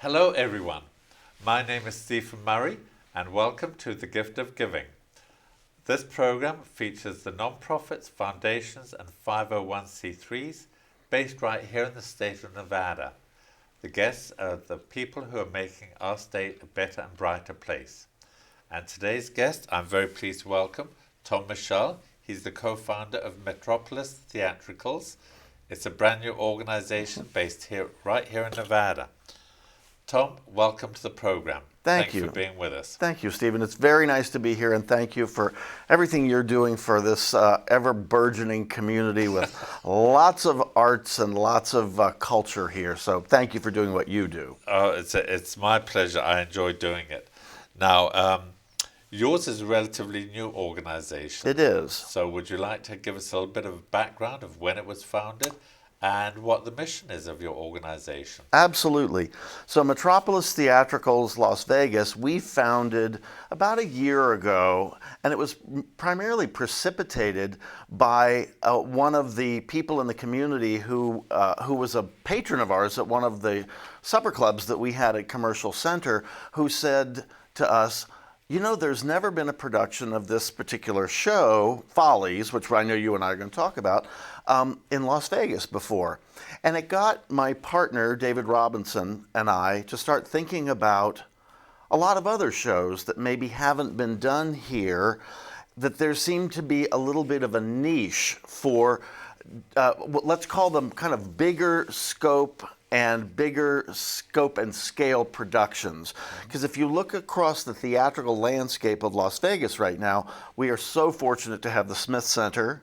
Hello everyone, my name is Stephen Murray and welcome to The Gift of Giving. This program features the non-profits, foundations and 501c3s based right here in the state of Nevada. The guests are the people who are making our state a better and brighter place. And today's guest, I'm very pleased to welcome Tom Michel. He's the co-founder of Metropolis Theatricals. It's a brand new organization based right here in Nevada. Tom, welcome to the program. Thank you for being with us. Thank you, Stephen. It's very nice to be here, and thank you for everything you're doing for this ever-burgeoning community with lots of arts and lots of culture here. So thank you for doing what you do. Oh, it's my pleasure. I enjoy doing it. Now, yours is a relatively new organization. It is. So would you like to give us a little bit of a background of when it was founded and what the mission is of your organization? Absolutely. So Metropolis Theatricals Las Vegas, we founded about a year ago, and it was primarily precipitated by one of the people in the community who was a patron of ours at one of the supper clubs that we had at Commercial Center, who said to us, you know, there's never been a production of this particular show, Follies, which I know you and I are going to talk about, in Las Vegas before. And it got my partner, David Robinson, and I to start thinking about a lot of other shows that maybe haven't been done here, that there seemed to be a little bit of a niche for, let's call them kind of bigger scope and scale productions. Because if you look across the theatrical landscape of Las Vegas right now, we are so fortunate to have the Smith Center,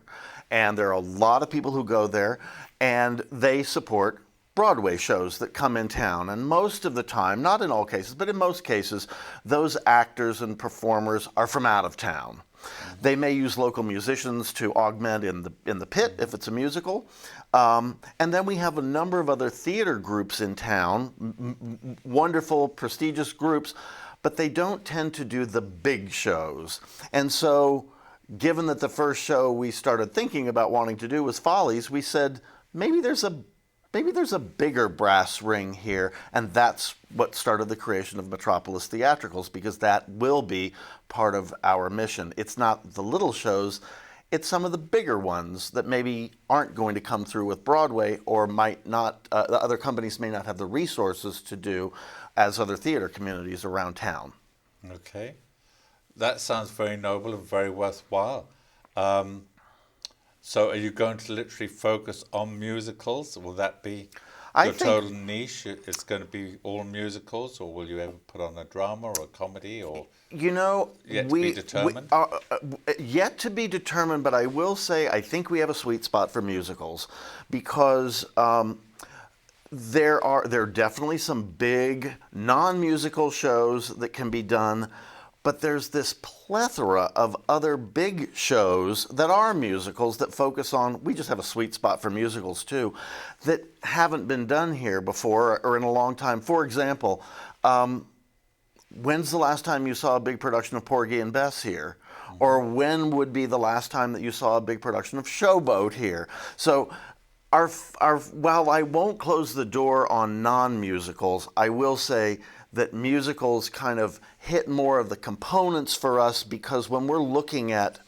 and there are a lot of people who go there, and they support Broadway shows that come in town. And most of the time, not in all cases, but in most cases, those actors and performers are from out of town. They may use local musicians to augment in the pit if it's a musical. And then we have a number of other theater groups in town, wonderful, prestigious groups, but they don't tend to do the big shows. And so, given that the first show we started thinking about wanting to do was Follies, we said, maybe there's a bigger brass ring here, and that's what started the creation of Metropolis Theatricals, because that will be part of our mission. It's not the little shows, it's some of the bigger ones that maybe aren't going to come through with Broadway, or might not, the other companies may not have the resources to do as other theater communities around town. Okay. That sounds very noble and very worthwhile. So are you going to literally focus on musicals? Will that be your total niche? It's going to be all musicals, or will you ever put on a drama or a comedy, or yet to be determined? Yet to be determined, but I will say I think we have a sweet spot for musicals, because there are definitely some big non-musical shows that can be done. But there's this plethora of other big shows that are musicals that focus on, we just have a sweet spot for musicals too, that haven't been done here before or in a long time. For example, when's the last time you saw a big production of Porgy and Bess here? Or when would be the last time that you saw a big production of Showboat here? So while I won't close the door on non-musicals, I will say that musicals kind of hit more of the components for us, because when we're looking at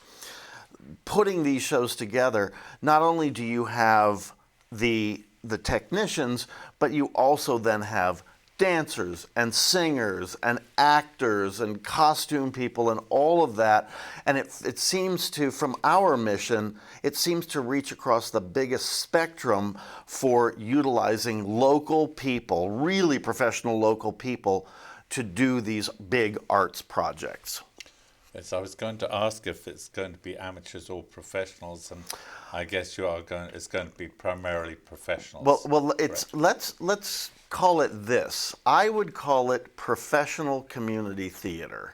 putting these shows together, not only do you have the technicians, but you also then have dancers and singers and actors and costume people and all of that. And it seems to, from our mission, it seems to reach across the biggest spectrum for utilizing local people, really professional local people, to do these big arts projects. Yes, I was going to ask if it's going to be amateurs or professionals, and I guess it's going to be primarily professionals. Well, let's call it this. I would call it professional community theater.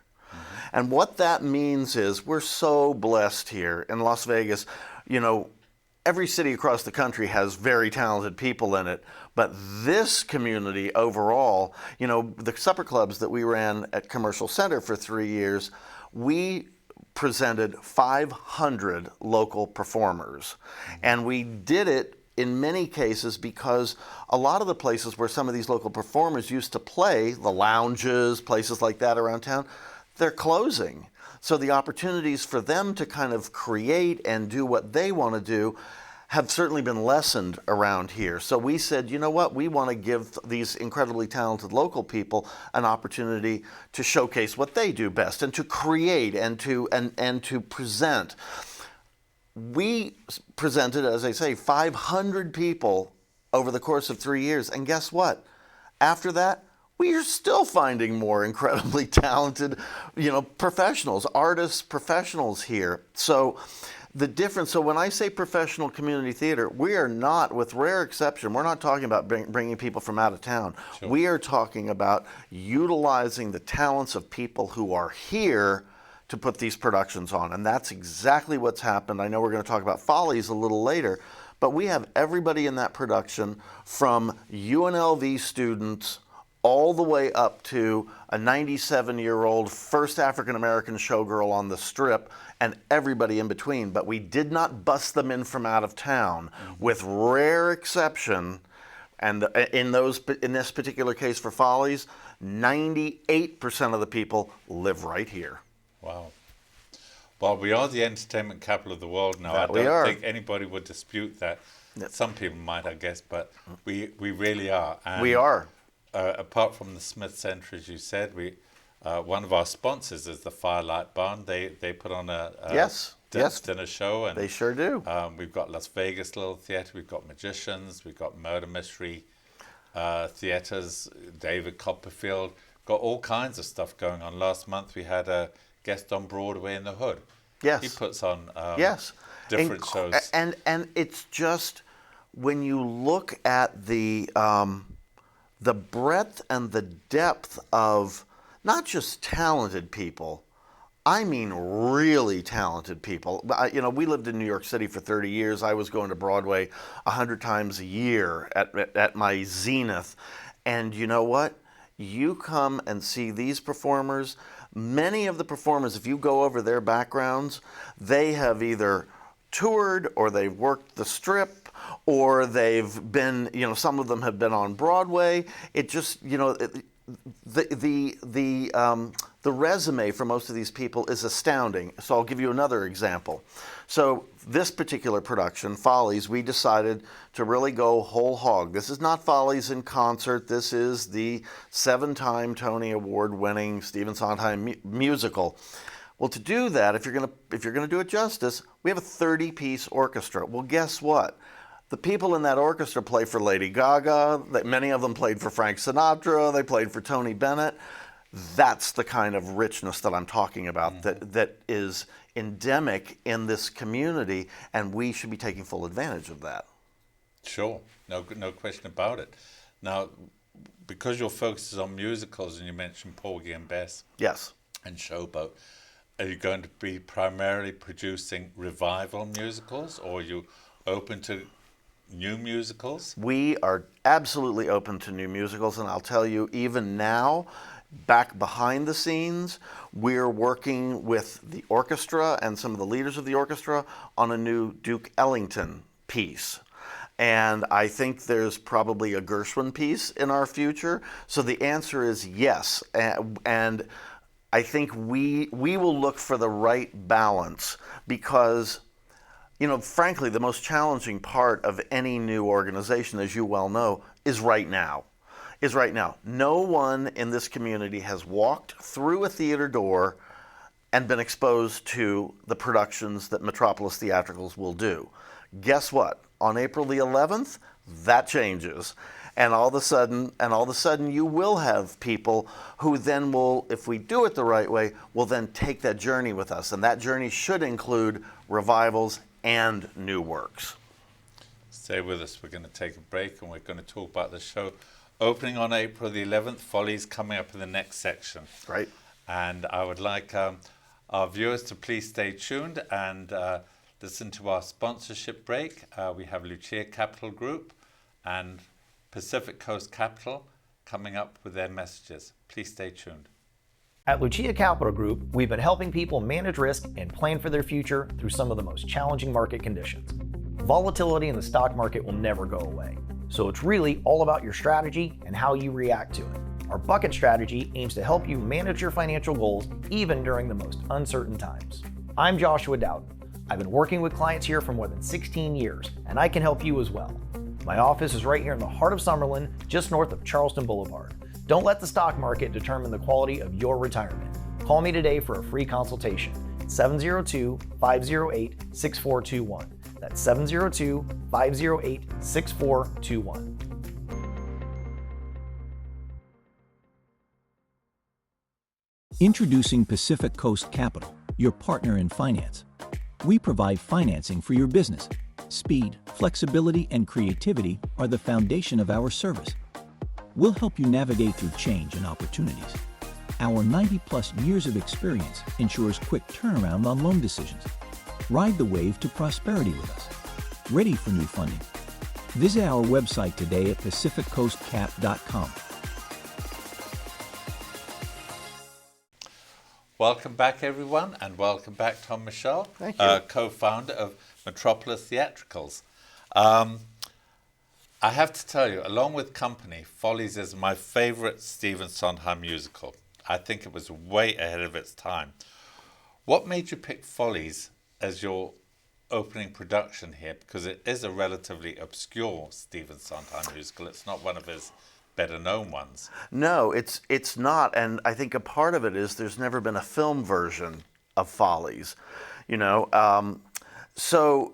And what that means is we're so blessed here in Las Vegas. You know, every city across the country has very talented people in it, but this community overall, you know, the supper clubs that we ran at Commercial Center for 3 years, we presented 500 local performers. And we did it in many cases, because a lot of the places where some of these local performers used to play, the lounges, places like that around town, they're closing. So the opportunities for them to kind of create and do what they want to do have certainly been lessened around here. So we said, you know what, we want to give these incredibly talented local people an opportunity to showcase what they do best and to create and to present. We presented, as I say, 500 people over the course of 3 years, and guess what? After that, we are still finding more incredibly talented, professionals, artists, professionals here. So the difference, so when I say professional community theater, we are not, with rare exception, we're not talking about bringing people from out of town. Sure. We are talking about utilizing the talents of people who are here to put these productions on. And that's exactly what's happened. I know we're going to talk about Follies a little later, but we have everybody in that production, from UNLV students all the way up to a 97-year-old first African-American showgirl on the Strip, and everybody in between. But we did not bust them in from out of town, with rare exception. And in this particular case for Follies, 98% of the people live right here. Wow. Well, we are the entertainment capital of the world now. That I don't think anybody would dispute that. Yep. Some people might, I guess, but we really are. And we are. Apart from the Smith Center, as you said, one of our sponsors is the Firelight Barn. They put on a dinner show. And they sure do. We've got Las Vegas Little Theater. We've got Magicians. We've got Murder Mystery Theaters. David Copperfield. Got all kinds of stuff going on. Last month we had a guest on Broadway in the Hood. Yes. He puts on different shows. And it's just, when you look at the breadth and the depth of not just talented people, I mean really talented people. We lived in New York City for 30 years. I was going to Broadway 100 times a year at my zenith. And you know what? You come and see these performers. Many of the performers, if you go over their backgrounds, they have either toured or they've worked the Strip, or they've been, some of them have been on Broadway. It just, the resume for most of these people is astounding. So I'll give you another example. So this particular production, Follies, we decided to really go whole hog. This is not Follies in concert. This is the 7-time Tony Award-winning Stephen Sondheim musical. Well, to do that, if you're gonna do it justice, we have a 30-piece orchestra. Well, guess what? The people in that orchestra play for Lady Gaga. Many of them played for Frank Sinatra. They played for Tony Bennett. That's the kind of richness that I'm talking about, that is endemic in this community, and we should be taking full advantage of that. Sure, no question about it. Now, because your focus is on musicals, and you mentioned Porgy and Bess, yes, and Showboat, are you going to be primarily producing revival musicals, or are you open to new musicals? We are absolutely open to new musicals, and I'll tell you, even now, back behind the scenes, we're working with the orchestra and some of the leaders of the orchestra on a new Duke Ellington piece. And I think there's probably a Gershwin piece in our future. So the answer is yes. And I think we will look for the right balance, because frankly, the most challenging part of any new organization, as you well know, is right now. No one in this community has walked through a theater door and been exposed to the productions that Metropolis Theatricals will do. Guess what? On April the 11th, that changes. And all of a sudden you will have people who then will, if we do it the right way, will then take that journey with us. And that journey should include revivals and new works. Stay with us. We're going to take a break, and we're going to talk about the show opening on April the 11th. Follies coming up in the next section. Right. And I would like our viewers to please stay tuned and listen to our sponsorship break. We have Lucia Capital Group and Pacific Coast Capital coming up with their messages. Please stay tuned. At Lucia Capital Group, we've been helping people manage risk and plan for their future through some of the most challenging market conditions. volatility in the stock market will never go away. So it's really all about your strategy and how you react to it. Our bucket strategy aims to help you manage your financial goals even during the most uncertain times. I'm Joshua Dowden. I've been working with clients here for more than 16 years, and I can help you as well. My office is right here in the heart of Summerlin, just north of Charleston Boulevard. Don't let the stock market determine the quality of your retirement. Call me today for a free consultation. 702-508-6421. That's 702-508-6421. Introducing Pacific Coast Capital, your partner in finance. We provide financing for your business. Speed, flexibility, and creativity are the foundation of our service. We'll help you navigate through change and opportunities. Our 90-plus years of experience ensures quick turnaround on loan decisions. Ride the wave to prosperity with us. Ready for new funding? Visit our website today at pacificcoastcap.com. Welcome back, everyone, and welcome back, Tom Michel, Thank you. co-founder of Metropolis Theatricals. I have to tell you, along with Company, Follies is my favorite Stephen Sondheim musical. I think it was way ahead of its time. What made you pick Follies as your opening production here? Because it is a relatively obscure Stephen Sondheim musical. It's not one of his better known ones. No, it's not, and I think a part of it is there's never been a film version of Follies, you know. So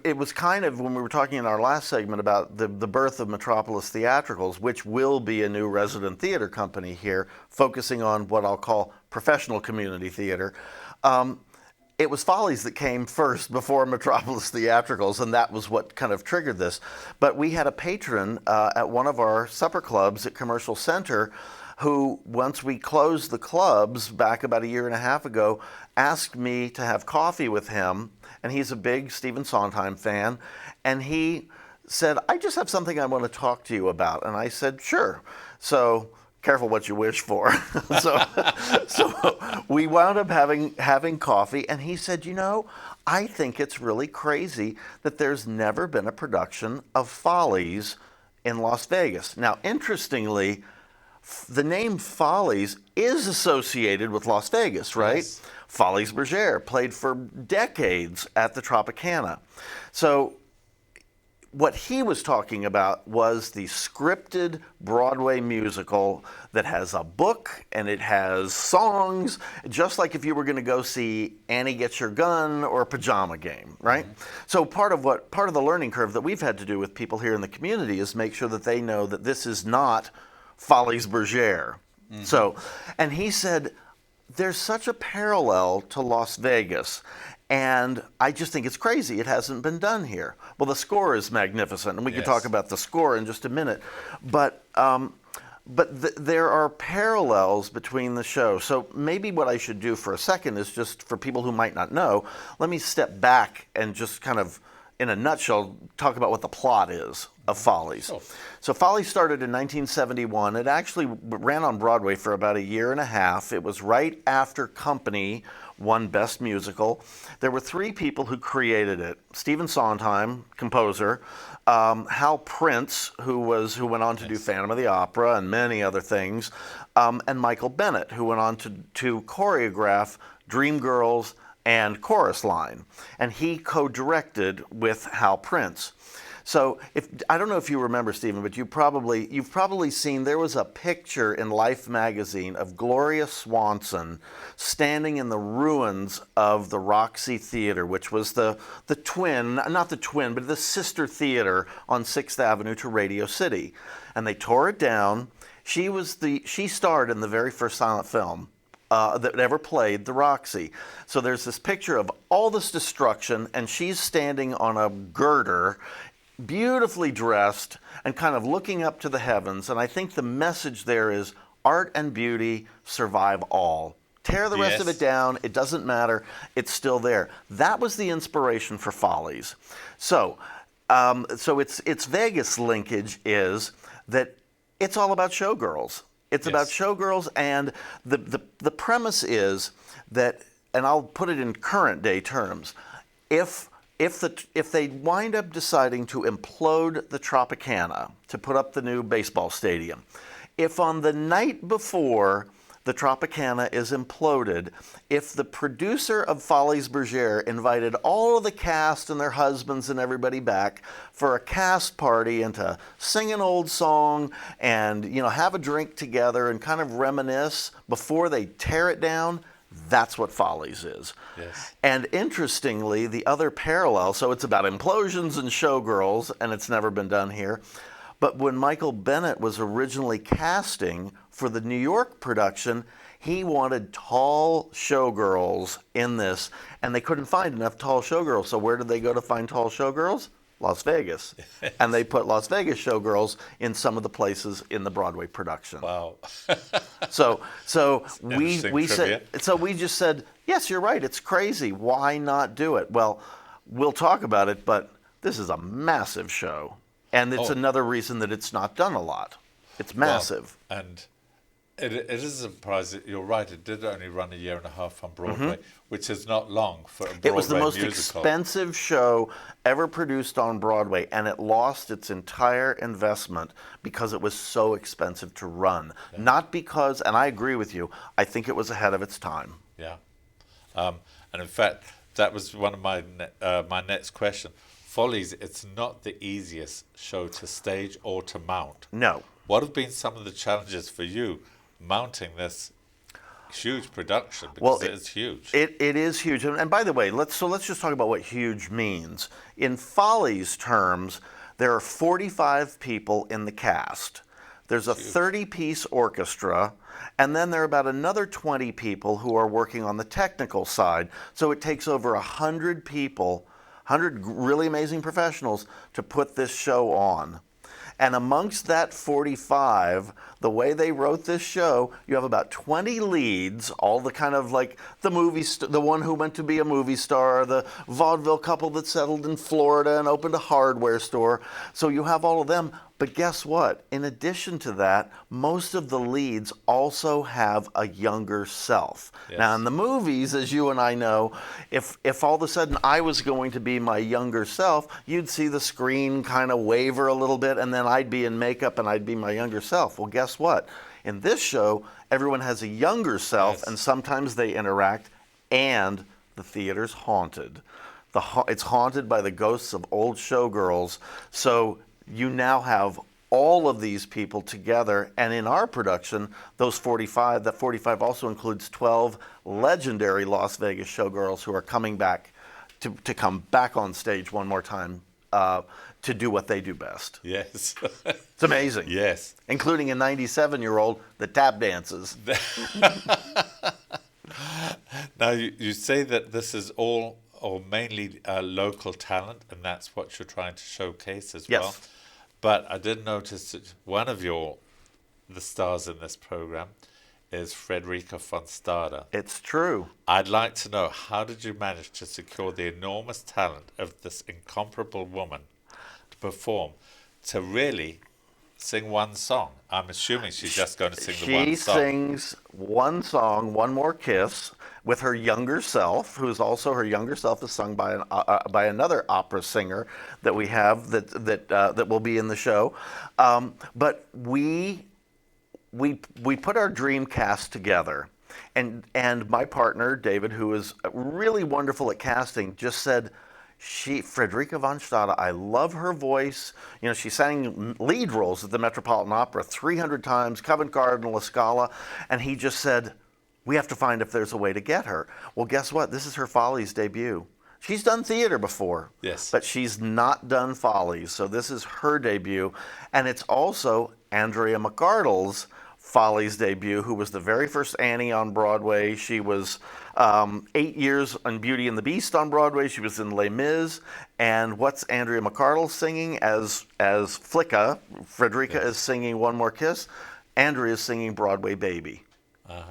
it was kind of, when we were talking in our last segment about the birth of Metropolis Theatricals, which will be a new resident theater company here, focusing on what I'll call professional community theater. It was Follies that came first before Metropolis Theatricals, and that was what kind of triggered this. But we had a patron at one of our supper clubs at Commercial Center who, once we closed the clubs back about a year and a half ago, asked me to have coffee with him, and he's a big Stephen Sondheim fan, and he said, "I just have something I want to talk to you about." And I said, "Sure." So, careful what you wish for. so we wound up having coffee, and he said, "You know, I think it's really crazy that there's never been a production of Follies in Las Vegas." Now, interestingly, the name Follies is associated with Las Vegas, right? Yes. Follies Bergère played for decades at the Tropicana. So what he was talking about was the scripted Broadway musical that has a book and it has songs, just like if you were going to go see Annie Gets Your Gun or Pajama Game, right? Mm-hmm. So part of the learning curve that we've had to do with people here in the community is make sure that they know that this is not Follies Bergère. Mm-hmm. So, and he said, there's such a parallel to Las Vegas, and I just think it's crazy it hasn't been done here. Well, the score is magnificent, and we can talk about the score in just a minute. But there are parallels between the show. So maybe what I should do for a second is, just for people who might not know, let me step back and just kind of, in a nutshell, talk about what the plot is of Follies. Oh. So Follies started in 1971. It actually ran on Broadway for about a year and a half. It was right after Company won Best Musical. There were three people who created it: Stephen Sondheim, composer, Hal Prince, who went on to do Phantom of the Opera and many other things, and Michael Bennett, who went on to choreograph Dreamgirls and Chorus Line, and he co-directed with Hal Prince. So I don't know if you remember, Stephen, but you've probably seen, there was a picture in Life magazine of Gloria Swanson standing in the ruins of the Roxy Theater, which was the twin, not the twin, but the sister theater on 6th Avenue to Radio City. And they tore it down. She starred in the very first silent film that ever played the Roxy. So there's this picture of all this destruction, and she's standing on a girder, beautifully dressed and kind of looking up to the heavens. And I think the message there is art and beauty survive all. Tear the rest of it down, it doesn't matter, it's still there. That was the inspiration for Follies. So its Vegas linkage is that it's all about showgirls. It's about showgirls, and the premise is that, and I'll put it in current day terms, if if they wind up deciding to implode the Tropicana to put up the new baseball stadium, if on the night before the Tropicana is imploded, if the producer of Folies Bergère invited all of the cast and their husbands and everybody back for a cast party and to sing an old song and, you know, have a drink together and kind of reminisce before they tear it down, that's what Follies is. Yes. And interestingly, the other parallel, so it's about implosions and showgirls, and it's never been done here, but when Michael Bennett was originally casting for the New York production, he wanted tall showgirls in this, and they couldn't find enough tall showgirls. So where did they go to find tall showgirls? Las Vegas. And they put Las Vegas showgirls in some of the places in the Broadway production. Wow. So we Interesting said, trivia. so we just said, yes, you're right, it's crazy. Why not do it? Well, we'll talk about it, but this is a massive show. And it's another reason that it's not done a lot. It's massive. Well, and it is a surprise. You're right. It did only run a year and a half on Broadway, which is not long for a Broadway musical. It was the most expensive show ever produced on Broadway, and it lost its entire investment because it was so expensive to run. Yeah. Not because, and I agree with you, I think it was ahead of its time. Yeah. And in fact, that was one of my next question. Follies, it's not the easiest show to stage or to mount. No. What have been some of the challenges for you mounting this huge production? Because it is huge. It is huge. And by the way, let's just talk about what huge means. In Follies terms, there are 45 people in the cast. There's a 30-piece orchestra, and then there are about another 20 people who are working on the technical side. So it takes over 100 people, 100 really amazing professionals to put this show on. And amongst that 45, the way they wrote this show, you have about 20 leads, all the kind of like the the one who went to be a movie star, the vaudeville couple that settled in Florida and opened a hardware store. So you have all of them. But guess what? In addition to that, most of the leads also have a younger self. Yes. Now, in the movies, as you and I know, if all of a sudden I was going to be my younger self, you'd see the screen kind of waver a little bit, and then I'd be in makeup and I'd be my younger self. Well, guess what? In this show, everyone has a younger self, yes, and sometimes they interact, and the theater's haunted. It's haunted by the ghosts of old showgirls. So you now have all of these people together, and in our production, that 45 also includes 12 legendary Las Vegas showgirls who are coming back to come back on stage one more time to do what they do best. Yes. It's amazing. Yes. Including a 97-year-old that tap dances. Now, you say that this is all or mainly local talent, and that's what you're trying to showcase as well. Yes. But I did notice that one of the stars in this program is Frederica von Stade. It's true. I'd like to know, how did you manage to secure the enormous talent of this incomparable woman to perform, to really sing one song? I'm assuming she's just going to sing the one song. She sings one song, One More Kiss, with her younger self, who's also her younger self is sung by another opera singer that we have that will be in the show. But we put our dream cast together, and my partner David, who is really wonderful at casting, just said, Frederica von Stade, I love her voice. You know, she sang lead roles at the Metropolitan Opera 300 times, Covent Garden, La Scala, and he just said, we have to find if there's a way to get her. Well, guess what? This is her Follies debut. She's done theater before, yes, but she's not done Follies, so this is her debut, and it's also Andrea McArdle's Follies debut, who was the very first Annie on Broadway. She was 8 years on Beauty and the Beast on Broadway. She was in Les Mis. And what's Andrea McArdle singing as Flicka? Frederica is singing One More Kiss. Andrea is singing Broadway Baby.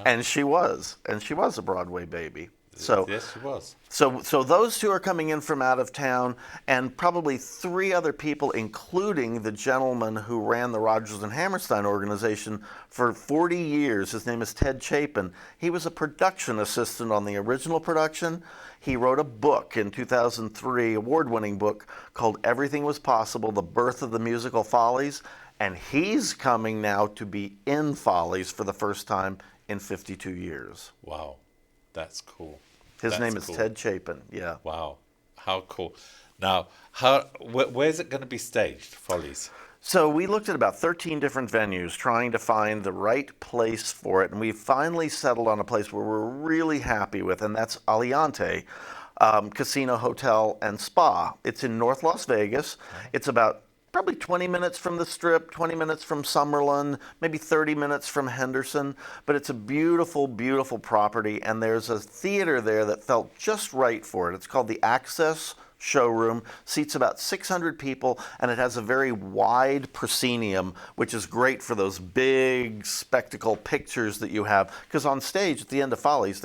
And she was a Broadway baby. So yes, she was. So those two are coming in from out of town, and probably three other people, including the gentleman who ran the Rodgers and Hammerstein organization for 40 years. His name is Ted Chapin. He was a production assistant on the original production. He wrote a book in 2003, award-winning book called Everything Was Possible: The Birth of the Musical Follies, and he's coming now to be in Follies for the first time in 52 years. Wow, that's cool. His That's name is cool. Ted Chapin, yeah. Wow, how cool. Now, where's it going to be staged, Follies? So we looked at about 13 different venues trying to find the right place for it, and we finally settled on a place where we're really happy with, and that's Aliante Casino, Hotel, and Spa. It's in North Las Vegas. It's about probably 20 minutes from the Strip, 20 minutes from Summerlin, maybe 30 minutes from Henderson. But it's a beautiful, beautiful property, and there's a theater there that felt just right for it. It's called the Access Showroom, seats about 600 people, and it has a very wide proscenium, which is great for those big spectacle pictures that you have. Because on stage, at the end of Follies,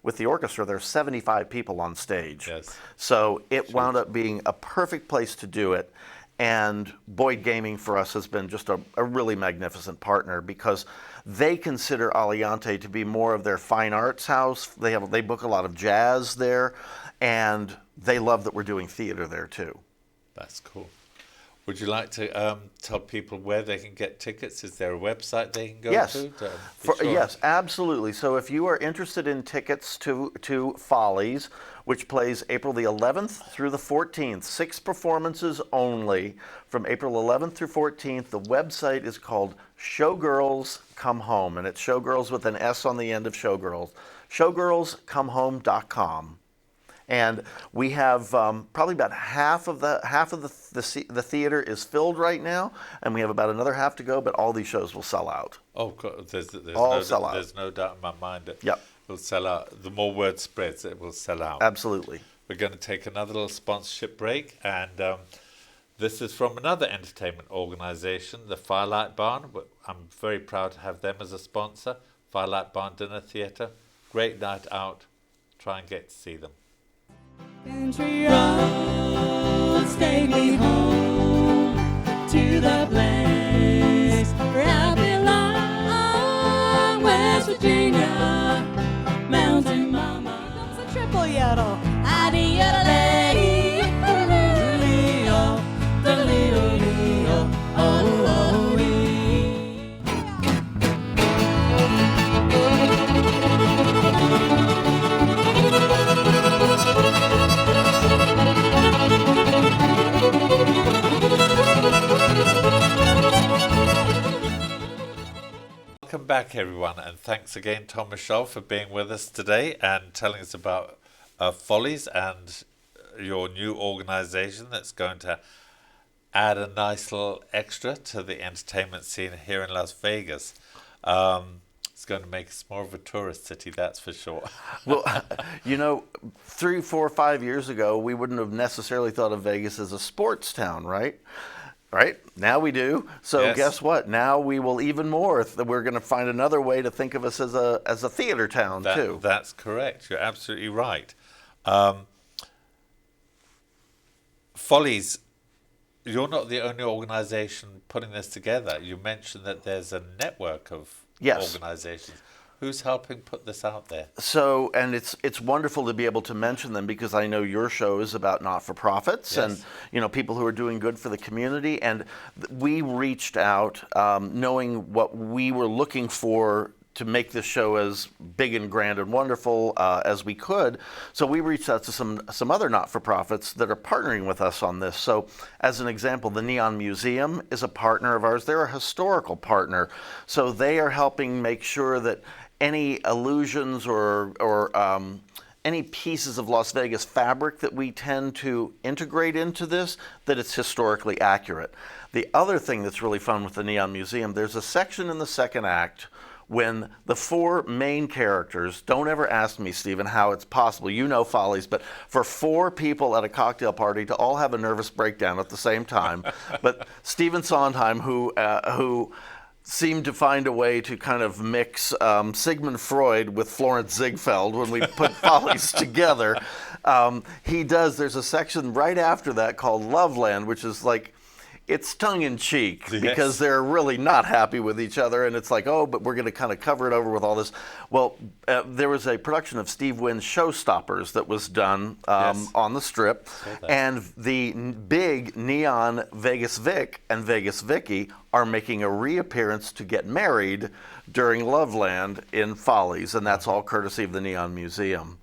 with the orchestra, there's 75 people on stage. Yes. So it wound up being a perfect place to do it. And Boyd Gaming for us has been just a really magnificent partner, because they consider Aliante to be more of their fine arts house. They book a lot of jazz there, and they love that we're doing theater there too. That's cool. Would you like to tell people where they can get tickets? Is there a website they can go to? Sure. Yes, absolutely. So if you are interested in tickets to Follies, which plays April the 11th through the 14th, 6 performances only from April 11th through 14th. The website is called Showgirls Come Home, and it's Showgirls with an S on the end of Showgirls. Showgirlscomehome.com. And we have probably about half of the theater is filled right now, and we have about another half to go. But all these shows will sell out. Oh, God, there's sell out. There's no doubt in my mind that Yep. it will sell out. The more word spreads, it will sell out. Absolutely. We're going to take another little sponsorship break, and this is from another entertainment organization, the Firelight Barn. I'm very proud to have them as a sponsor. Firelight Barn Dinner Theatre. Great night out. Try and get to see them. Country roads take me home to the place where I belong, West Virginia, Mountain Mama. Comes a triple yodel. Welcome back, everyone, and thanks again, Tom Michel, for being with us today and telling us about Follies and your new organisation that's going to add a nice little extra to the entertainment scene here in Las Vegas. It's going to make us more of a tourist city, that's for sure. Well, 3, 4, 5 years ago, we wouldn't have necessarily thought of Vegas as a sports town, right? Right? Now we do. So Yes. Guess what? Now we will even more. We're going to find another way to think of us as a theater town too. That's correct. You're absolutely right. Follies, you're not the only organisation putting this together. You mentioned that there's a network of Yes. organisations. Who's helping put this out there? So, and it's wonderful to be able to mention them, because I know your show is about not-for-profits Yes. and people who are doing good for the community. And we reached out, knowing what we were looking for to make this show as big and grand and wonderful as we could. So we reached out to some other not-for-profits that are partnering with us on this. So as an example, the Neon Museum is a partner of ours. They're a historical partner. So they are helping make sure that any illusions or any pieces of Las Vegas fabric that we tend to integrate into this, that it's historically accurate. The other thing that's really fun with the Neon Museum, there's a section in the second act when the 4 main characters, don't ever ask me, Stephen, how it's possible, you know Follies, but for 4 people at a cocktail party to all have a nervous breakdown at the same time. But Stephen Sondheim, who seemed to find a way to kind of mix Sigmund Freud with Florence Ziegfeld when we put Follies together. There's a section right after that called Loveland, which is like, it's tongue-in-cheek Yes. because they're really not happy with each other, and it's like, oh, but we're going to kind of cover it over with all this. Well, there was a production of Steve Wynn's Showstoppers that was done Yes. on the Strip, that. and the big neon Vegas Vic and Vegas Vicky are making a reappearance to get married during Loveland in Follies, and that's all courtesy of the Neon Museum.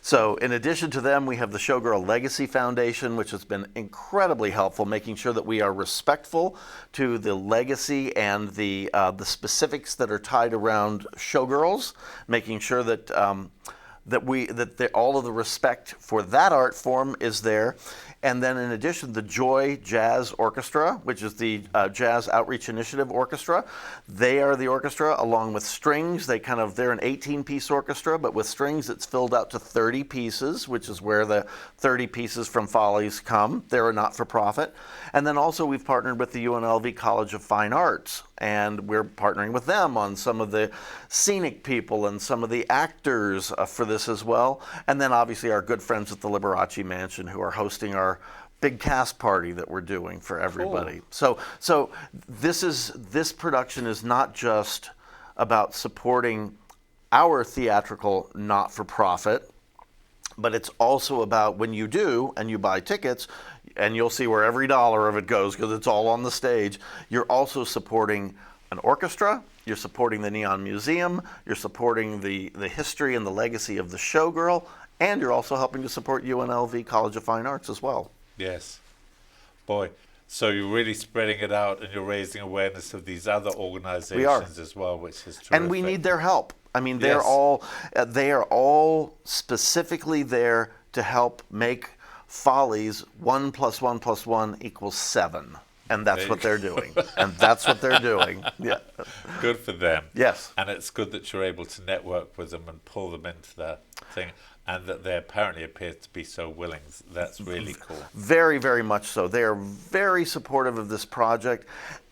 So in addition to them, we have the Showgirl Legacy Foundation, which has been incredibly helpful, making sure that we are respectful to the legacy and the specifics that are tied around showgirls, making sure that all of the respect for that art form is there. And then in addition, the Joy Jazz Orchestra, which is the Jazz Outreach Initiative Orchestra. They are the orchestra along with strings. They're an 18-piece orchestra, but with strings it's filled out to 30 pieces, which is where the 30 pieces from Follies come. They're a not-for-profit. And then also we've partnered with the UNLV College of Fine Arts, and we're partnering with them on some of the scenic people and some of the actors for this as well. And then obviously our good friends at the Liberace Mansion, who are hosting our big cast party that we're doing for everybody. Cool. So this production is not just about supporting our theatrical not-for-profit, but it's also about when you do and you buy tickets, and you'll see where every dollar of it goes because it's all on the stage, you're also supporting an orchestra, you're supporting the Neon Museum, you're supporting the history and the legacy of the showgirl, and you're also helping to support UNLV College of Fine Arts as well. Yes. Boy, so you're really spreading it out and you're raising awareness of these other organizations as well, which is terrific. And we need their help. I mean, Yes. they are all specifically there to help make Follies 1 + 1 + 1 = 7. And that's what they're doing. And that's what they're doing. Yeah. Good for them. Yes. And it's good that you're able to network with them and pull them into the thing, and that they apparently appear to be so willing. That's really cool. Very, very much so. They are very supportive of this project.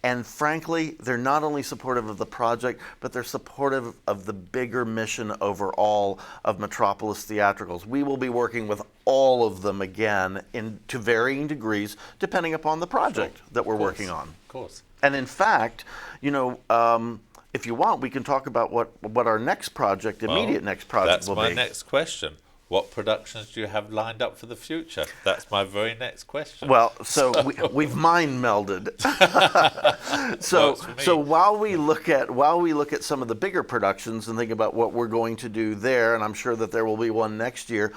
And frankly, they're not only supportive of the project, but they're supportive of the bigger mission overall of Metropolis Theatricals. We will be working with all of them again to varying degrees, depending upon the project that we're working on. Of course. And in fact, if you want, we can talk about what our next project, immediate next project will be. That's my next question. What productions do you have lined up for the future? That's my very next question. Well, so we've mind melded. So while we look at some of the bigger productions and think about what we're going to do there, and I'm sure that there will be one next year,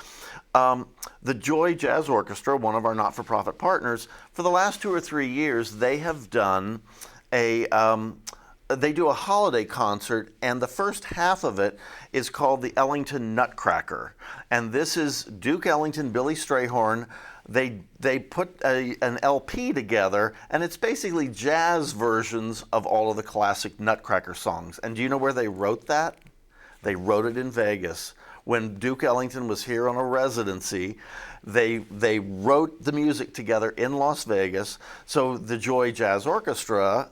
the Joy Jazz Orchestra, one of our not-for-profit partners, for the last 2 or 3 years, they have done they do a holiday concert, and the first half of it is called the Ellington Nutcracker. And this is Duke Ellington, Billy Strayhorn. They put an LP together, and it's basically jazz versions of all of the classic Nutcracker songs. And do you know where they wrote that? They wrote it in Vegas. When Duke Ellington was here on a residency, they wrote the music together in Las Vegas. So the Joy Jazz Orchestra,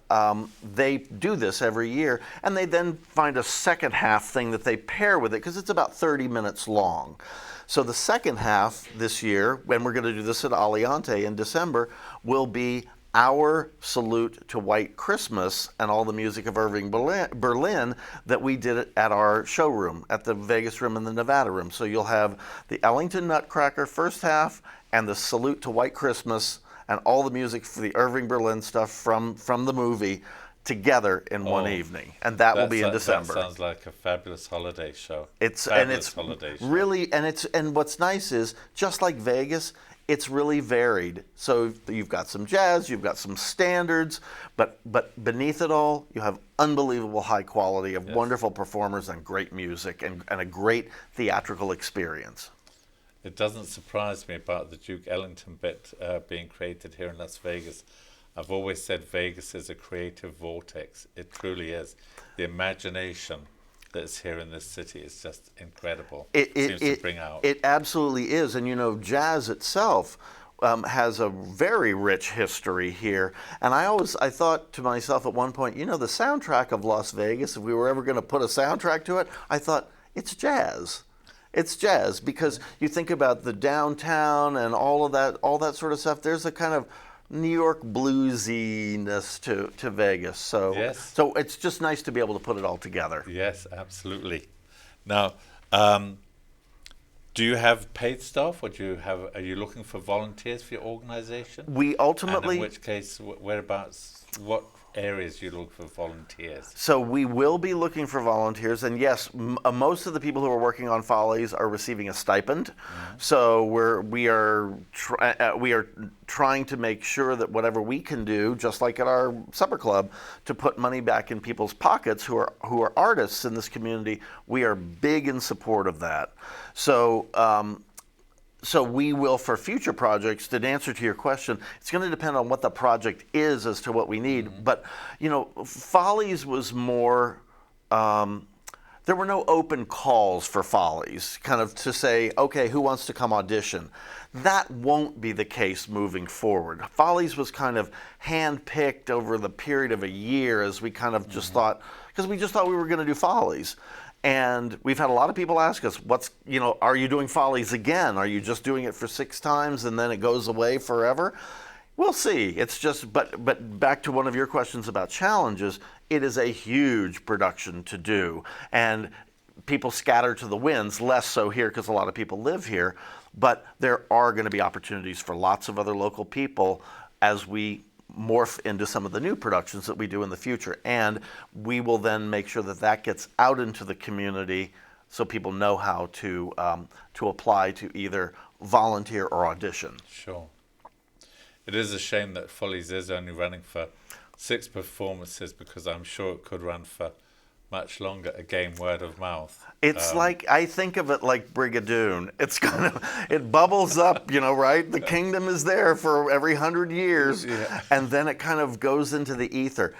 they do this every year, and they then find a second half thing that they pair with it because it's about 30 minutes long. So the second half this year, when we're going to do this at Aliante in December, will be our salute to White Christmas and all the music of Irving Berlin that we did at our showroom at the Vegas room and the Nevada room. So you'll have the Ellington Nutcracker first half and the salute to White Christmas and all the music for the Irving Berlin stuff from the movie together in one evening, and that will be in December. That sounds like a fabulous holiday show. It's holiday show. Really, and what's nice is, just like Vegas, it's really varied. So you've got some jazz, you've got some standards, but beneath it all, you have unbelievable high quality of wonderful performers and great music and a great theatrical experience. It doesn't surprise me about the Duke Ellington bit being created here in Las Vegas. I've always said Vegas is a creative vortex. It truly is. The imagination that's here in this city is just incredible. It seems to bring out. It absolutely is. And jazz itself, has a very rich history here. And I thought to myself at one point, the soundtrack of Las Vegas, if we were ever going to put a soundtrack to it, I thought, it's jazz. It's jazz, because you think about the downtown and all that sort of stuff. There's a kind of New York bluesiness to Vegas. So, Yes. so it's just nice to be able to put it all together. Yes, absolutely. Now, do you have paid staff, or are you looking for volunteers for your organization? We ultimately... And in which case, whereabouts, what areas do you look for volunteers? So we will be looking for volunteers, and yes, most of the people who are working on Follies are receiving a stipend. So we are trying to make sure that whatever we can do, just like at our supper club, to put money back in people's pockets who are artists in this community. We are big in support of that. So we will, for future projects, to answer to your question, it's going to depend on what the project is as to what we need. But, Follies was more, there were no open calls for Follies, kind of to say, okay, who wants to come audition? That won't be the case moving forward. Follies was kind of hand-picked over the period of a year as we kind of just thought, because we just thought we were going to do Follies. And we've had a lot of people ask us, are you doing Follies again? Are you just doing it for 6 times and then it goes away forever? We'll see. It's just, but back to one of your questions about challenges, it is a huge production to do. And people scatter to the winds, less so here because a lot of people live here. But there are going to be opportunities for lots of other local people as we morph into some of the new productions that we do in the future. And we will then make sure that gets out into the community so people know how to apply to either volunteer or audition. Sure. It is a shame that Follies is only running for 6 performances, because I'm sure it could run for much longer, again, word of mouth. It's I think of it like Brigadoon. It's it bubbles up, right? The kingdom is there for every 100 years, and then it kind of goes into the ether.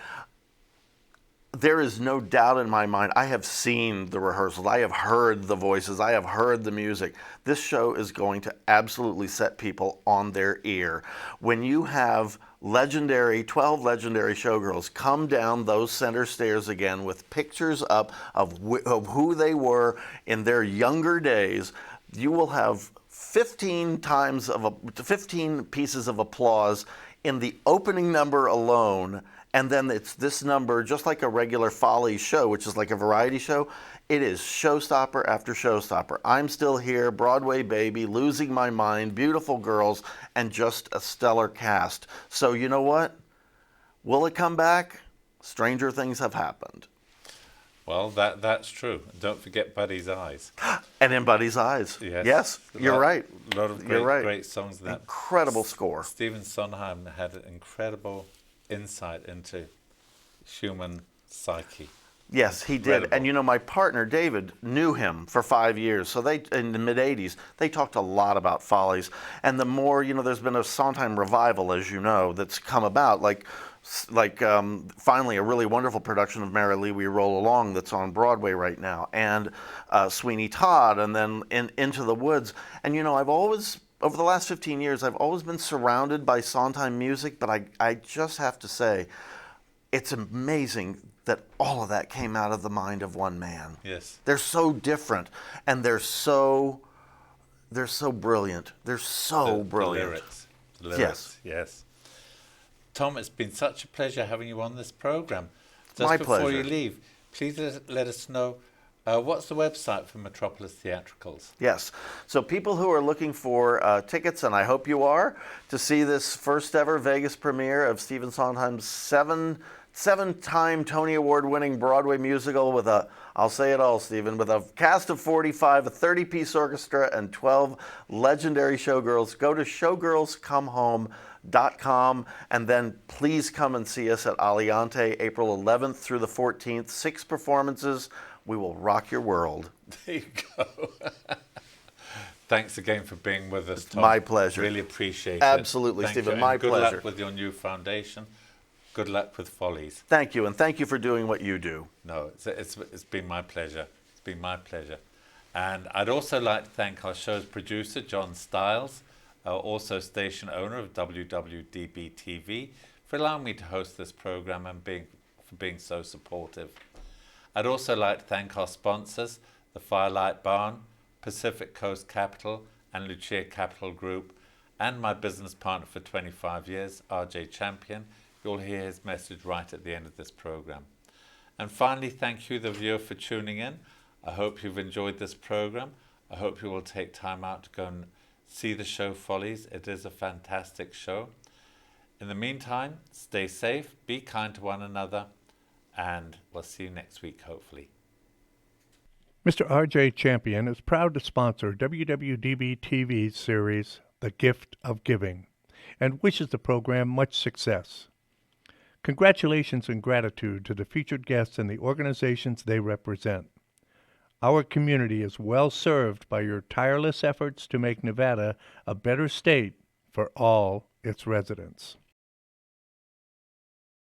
There is no doubt in my mind, I have seen the rehearsals, I have heard the voices, I have heard the music. This show is going to absolutely set people on their ear. When you have 12 legendary showgirls come down those center stairs again with pictures up of who they were in their younger days, you will have 15 pieces of applause in the opening number alone. And then it's this number, just like a regular Follies show, which is like a variety show. It is showstopper after showstopper. I'm Still Here, Broadway Baby, Losing My Mind, Beautiful Girls, and just a stellar cast. So you know what? Will it come back? Stranger things have happened. Well, that's true. Don't forget Buddy's Eyes. And In Buddy's Eyes. Yes, you're right. A lot of great songs in that. Incredible score. Stephen Sondheim had an incredible insight into human psyche. Yes, he did. Incredible. And my partner David knew him for 5 years. So in the mid-'80s, they talked a lot about Follies. And the more, there's been a Sondheim revival, as you know, that's come about. Like finally a really wonderful production of Merrily We Roll Along that's on Broadway right now, and Sweeney Todd, and then Into the Woods. And I've always, over the last 15 years, I've always been surrounded by Sondheim music, but I just have to say, it's amazing that all of that came out of the mind of one man. Yes. They're so different, and they're so brilliant. They're so brilliant. The lyrics. Yes. Tom, it's been such a pleasure having you on this program. Just My before pleasure. you leave, please let us know what's the website for Metropolis Theatricals. Yes. So people who are looking for tickets, and I hope you are, to see this first ever Vegas premiere of Stephen Sondheim's seven-time Tony Award-winning Broadway musical with I'll say it all, Stephen, with a cast of 45, a 30-piece orchestra, and 12 legendary showgirls, go to showgirlscomehome.com, and then please come and see us at Aliante April 11th through the 14th. 6 performances. We will rock your world. There you go. Thanks again for being with us, Tom. My pleasure. Really appreciate it. Absolutely, Thank Stephen. you. My And good pleasure. luck with your new foundation. Good luck with Follies. Thank you, and thank you for doing what you do. No, it's been my pleasure. It's been my pleasure. And I'd also like to thank our show's producer, John Stiles, also station owner of WWDB-TV, for allowing me to host this program and for being so supportive. I'd also like to thank our sponsors, the Firelight Barn, Pacific Coast Capital and Lucia Capital Group, and my business partner for 25 years, RJ Champion. You'll hear his message right at the end of this program. And finally, thank you, the viewer, for tuning in. I hope you've enjoyed this program. I hope you will take time out to go and see the show Follies. It is a fantastic show. In the meantime, stay safe, be kind to one another, and we'll see you next week, hopefully. Mr. R.J. Champion is proud to sponsor WWDB TV's series, The Gift of Giving, and wishes the program much success. Congratulations and gratitude to the featured guests and the organizations they represent. Our community is well served by your tireless efforts to make Nevada a better state for all its residents.